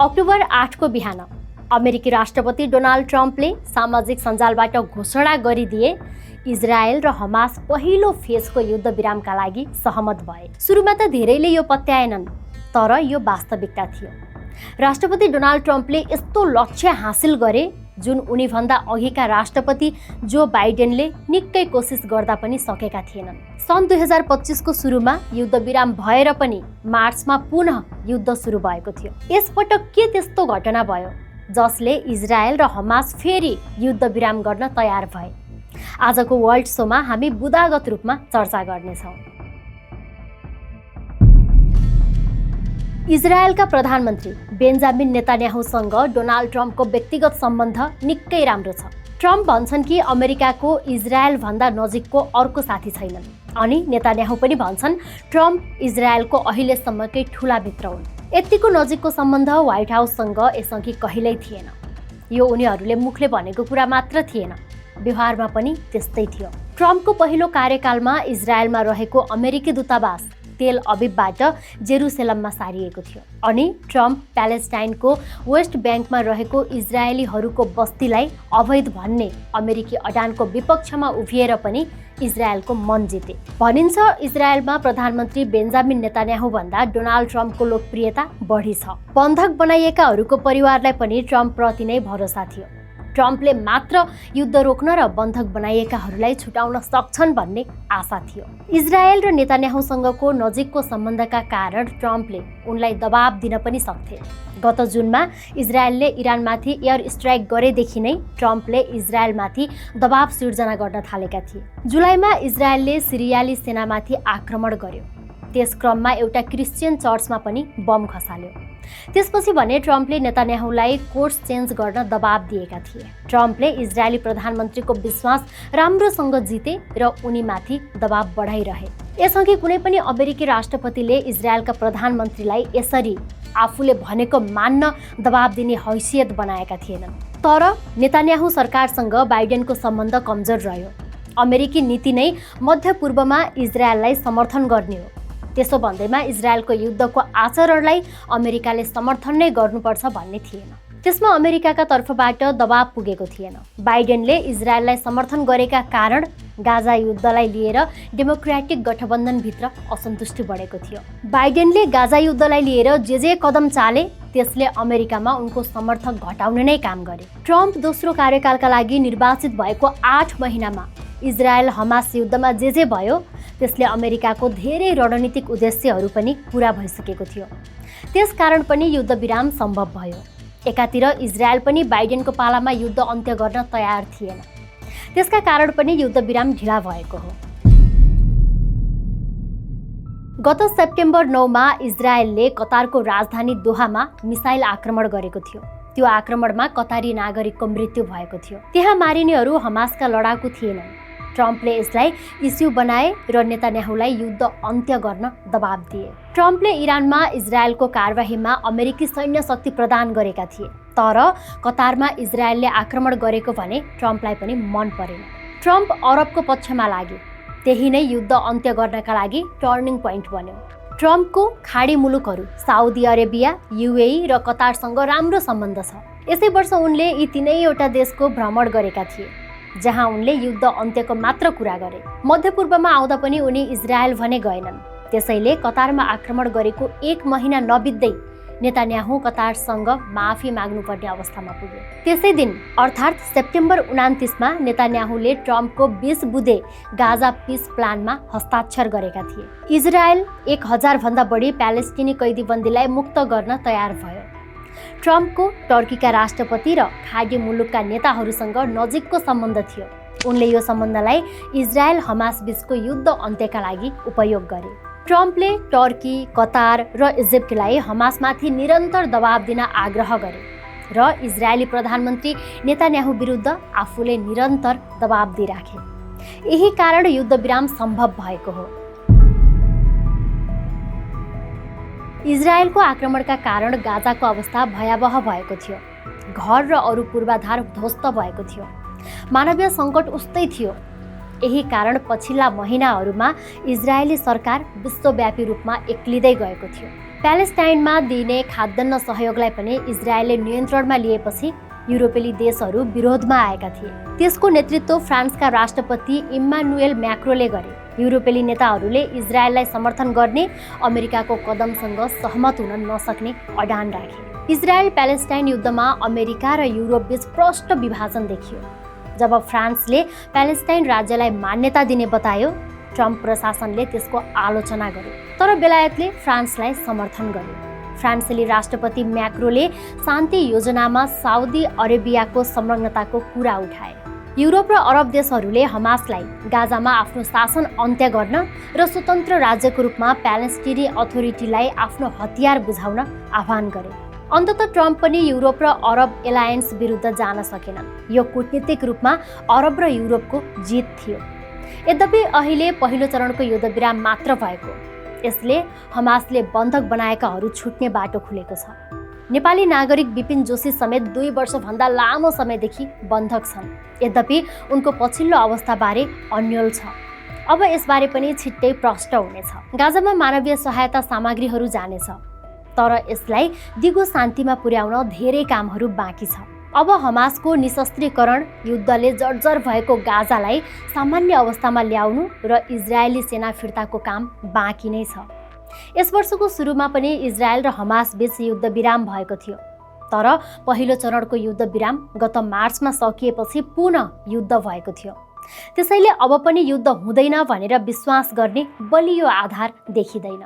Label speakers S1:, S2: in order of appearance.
S1: October 8 को बिहान अमेरिकी राष्ट्रपति डोनाल्ड ट्रम्पले सामाजिक सञ्जालबाट घोषणा गरिदिए इजरायल र हमास पहिलो फेजको युद्ध विरामका लागि सहमत भए। सुरुमा त धेरैले यो पत्याएनन्, तर यो वास्तविकता थियो। राष्ट्रपति डोनाल्ड ट्रम्पले यस्तो लक्ष्य हासिल गरे जुन उनीभन्दा अघिका राष्ट्रपति जो बाइडेनले निकै कोसिस गर्दा पनि सकेका थिएनन्। सन् 2025 को सुरुमा युद्ध विराम भएर पनि मार्चमा पुनः युद्ध सुरु भएको थियो। यसपटक के त्यस्तो घटना भयो जसले इजरायल र हमास फेरि युद्ध विराम गर्न तयार भए? आजको वर्ल्ड शोमा हामी बुदागत रूपमा चर्चा गर्नेछौँ। इजरायलका प्रधानमन्त्री बेन्जामिन नेतान्याहुसँग डोनाल्ड ट्रम्पको व्यक्तिगत सम्बन्ध निकै राम्रो छ। ट्रम्प भन्छन् कि अमेरिकाको इजरायल भन्दा नजिकको अर्को साथी छैनन्, अनि नेतान्याहु पनि भन्छन् ट्रम्प इजरायलको अहिलेसम्मकै ठूला मित्र हुन्। यतिको नजिकको सम्बन्ध व्हाइट हाउससँग यसअघि कहिल्यै थिएन। यो उनीहरूले मुखले भनेको कुरा मात्र थिएन, व्यवहारमा पनि त्यस्तै थियो। ट्रम्पको पहिलो कार्यकालमा इजरायलमा रहेको अमेरिकी दूतावास तेल अभिवबाट जेरुसलेममा सारिएको थियो, अनि ट्रम्प प्यालेस्टाइनको वेस्ट ब्याङ्कमा रहेको इजरायलीहरूको बस्तीलाई अवैध भन्ने अमेरिकी अडानको विपक्षमा उभिएर पनि इजरायलको मन जिते। भनिन्छ इजरायलमा प्रधानमन्त्री बेन्जामिन नेतान्याहु भन्दा डोनाल्ड ट्रम्पको लोकप्रियता बढी छ। बन्धक बनाइएकाहरूको परिवारलाई पनि ट्रम्पप्रति नै भरोसा थियो। ट्रम्पले मात्र युद्ध रोक्न र बन्धक बनाइएकाहरूलाई छुटाउन सक्छन् भन्ने आशा थियो। इजरायल र नेतान्याहुसँगको नजिकको सम्बन्धका कारण ट्रम्पले उनलाई दबाब दिन पनि सक्थे। गत जुनमा इजरायलले इरानमाथि एयर स्ट्राइक गरेदेखि नै ट्रम्पले इजरायलमाथि दबाब सिर्जना गर्न थालेका थिए। जुलाईमा इजरायलले सिरियाली सेनामाथि आक्रमण गर्यो। त्यस क्रममा एउटा क्रिस्चियन चर्चमा पनि बम खसाल्यो। त्यसपछि भने ट्रम्पले नेतान्याहुलाई कोर्स चेन्ज गर्न दबाब दिएका थिए। ट्रम्पले इजरायली प्रधानमन्त्रीको विश्वास राम्रोसँग जिते र उनीमाथि दबाब बढाइरहे। यसअघि कुनै पनि अमेरिकी राष्ट्रपतिले इजरायलका प्रधानमन्त्रीलाई यसरी आफूले भनेको मान्न दबाब दिने हैसियत बनाएका थिएनन्। तर नेतान्याहु सरकारसँग बाइडेनको सम्बन्ध कमजोर रह्यो। अमेरिकी नीति नै मध्यपूर्वमा इजरायललाई समर्थन गर्ने हो। त्यसो भन्दैमा इजरायलको युद्धको आचरणलाई अमेरिकाले समर्थन नै गर्नुपर्छ भन्ने थिएन। त्यसमा अमेरिकाका तर्फबाट दबाब पुगेको थिएन। बाइडेनले इजरायललाई समर्थन गरेका कारण गाजा युद्धलाई लिएर डेमोक्रेटिक गठबन्धनभित्र असन्तुष्टि बढेको थियो। बाइडेनले गाजा युद्धलाई लिएर जे कदम चाले त्यसले अमेरिकामा उनको समर्थक घटाउने नै काम गरे। ट्रम्प दोस्रो कार्यकालका लागि निर्वाचित भएको 8 महिनामा इजरायल हमास युद्धमा जे भयो त्यसले अमेरिकाको धेरै रणनीतिक उद्देश्यहरू पनि पूरा भइसकेको थियो। त्यसकारण पनि युद्ध विराम सम्भव भयो। एकातिर इजरायल पनि बाइडेनको पालामा युद्ध अन्त्य गर्न तयार थिएन। त्यसका कारण पनि युद्ध विराम ढिला भएको हो। गत सेप्टेम्बर 9 मा इजरायलले कतारको राजधानी दोहामा मिसाइल आक्रमण गरेको थियो। त्यो आक्रमणमा कतारी नागरिकको मृत्यु भएको थियो। त्यहाँ मारिनेहरू हमासका लडाकु थिएनन्। ट्रम्पले यसलाई इस्यु बनाए र नेतान्याहुलाई युद्ध अन्त्य गर्न दबाब दिए। ट्रम्पले इरानमा इजरायलको कारबाहीमा अमेरिकी सैन्य शक्ति प्रदान गरेका थिए, तर कतारमा इजरायलले आक्रमण गरेको भने ट्रम्पलाई पनि मन परेन। ट्रम्प अरबको पक्षमा लागे। त्यही नै युद्ध अन्त्य गर्नका लागि टर्निङ पोइन्ट बन्यो। ट्रम्पको खाडी मुलुकहरू साउदी अरेबिया, युएई र कतारसँग राम्रो सम्बन्ध छ। यसै वर्ष उनले यी तीनैवटा देशको भ्रमण गरेका थिए, जहाँ उनले युद्ध अन्त्यको मात्र कुरा गरे। मध्यपूर्वमा आउँदा पनि उनी इजरायल भने गएनन्। त्यसैले कतारमा आक्रमण गरेको 1 महिना नबित्दै नेतान्याहु कतारसँग माफी माग्नुपर्ने अवस्थामा पुग्यो। त्यसै दिन अर्थात् सेप्टेम्बर 29 मा नेतान्याहुले ट्रम्पको 20 बुँदे गाजा पिस प्लानमा हस्ताक्षर गरेका थिए। इजरायल 1000 भन्दा बढी प्यालेस्टिनी कैदीबन्दीलाई मुक्त गर्न तयार भयो। ट्रम्पको टर्कीका राष्ट्रपति र खाडी मुलुकका नेताहरूसँग नजिकको सम्बन्ध थियो। उनले यो सम्बन्धलाई इजरायल हमास बीचको युद्ध अन्त्यका लागि उपयोग गरे। ट्रम्पले टर्की, कतार र इजिप्टलाई हमासमाथि निरन्तर दबाब दिन आग्रह गरे र इजरायली प्रधानमन्त्री नेतान्याहु विरुद्ध आफूले निरन्तर दबाब दिइराखे। यही कारण युद्ध विराम सम्भव भएको हो। इजरायलको आक्रमणका कारण गाजाको अवस्था भयावह भएको थियो। घर र अरू पूर्वाधार ध्वस्त भएको थियो। मानवीय सङ्कट उस्तै थियो। यही कारण पछिल्ला महिनाहरूमा इजरायली सरकार विश्वव्यापी रूपमा एक्लिँदै गएको थियो। प्यालेस्टाइनमा दिइने खाद्यान्न सहयोगलाई पनि इजरायलले नियन्त्रणमा लिएपछि युरोपेली देशहरू विरोधमा आएका थिए। त्यसको नेतृत्व फ्रान्सका राष्ट्रपति इम्मानुएल म्याक्रोले गरे। युरोपेली नेताहरूले इजरायललाई समर्थन गर्ने अमेरिकाको कदमसँग सहमत हुन नसक्ने अडान राखे। इजरायल प्यालेस्टाइन युद्धमा अमेरिका र युरोपबीच प्रष्ट विभाजन देखियो। जब फ्रान्सले प्यालेस्टाइन राज्यलाई मान्यता दिने बतायो, ट्रम्प प्रशासनले त्यसको आलोचना गर्यो, तर बेलायतले फ्रान्सलाई समर्थन गर्यो। फ्रान्सेली राष्ट्रपति म्याक्रोले शान्ति योजनामा साउदी अरेबियाको संलग्नताको कुरा उठाए। युरोप र अरब देशहरूले हमासलाई गाजामा आफ्नो शासन अन्त्य गर्न र स्वतन्त्र राज्यको रूपमा प्यालेस्टिनी अथोरिटीलाई आफ्नो हतियार बुझाउन आह्वान गरे। अन्ततः ट्रम्प पनि युरोप र अरब एलायन्स विरुद्ध जान सकेनन्। यो कूटनीतिक रूपमा अरब र युरोपको जित थियो। यद्यपि अहिले पहिलो चरणको युद्धविराम मात्र भएको, यसले हमासले बन्धक बनाएकाहरू छुट्ने बाटो खुलेको छ। नेपाली नागरिक विपिन जोशी समेत 2 वर्षभन्दा लामो समयदेखि बन्धक छन्। यद्यपि उनको पछिल्लो अवस्थाबारे अन्यल छ। अब यसबारे पनि छिट्टै प्रष्ट हुनेछ। गाजामा मानवीय सहायता सामग्रीहरू जानेछ, तर यसलाई दिगो शान्तिमा पुर्याउन धेरै कामहरू बाँकी छ। अब हमासको निशस्त्रीकरण, युद्धले जर्जर भएको गाजालाई सामान्य अवस्थामा ल्याउनु र इजरायली सेना फिर्ताको काम बाँकी नै छ। यस वर्षको सुरुमा पनि इजरायल र हमास बीच युद्धविराम भएको थियो, तर पहिलो चरणको युद्धविराम गत मार्चमा सकिएपछि पुनः युद्ध भएको थियो। त्यसैले अब पनि युद्ध हुँदैन भनेर विश्वास गर्ने बलियो आधार देखिँदैन।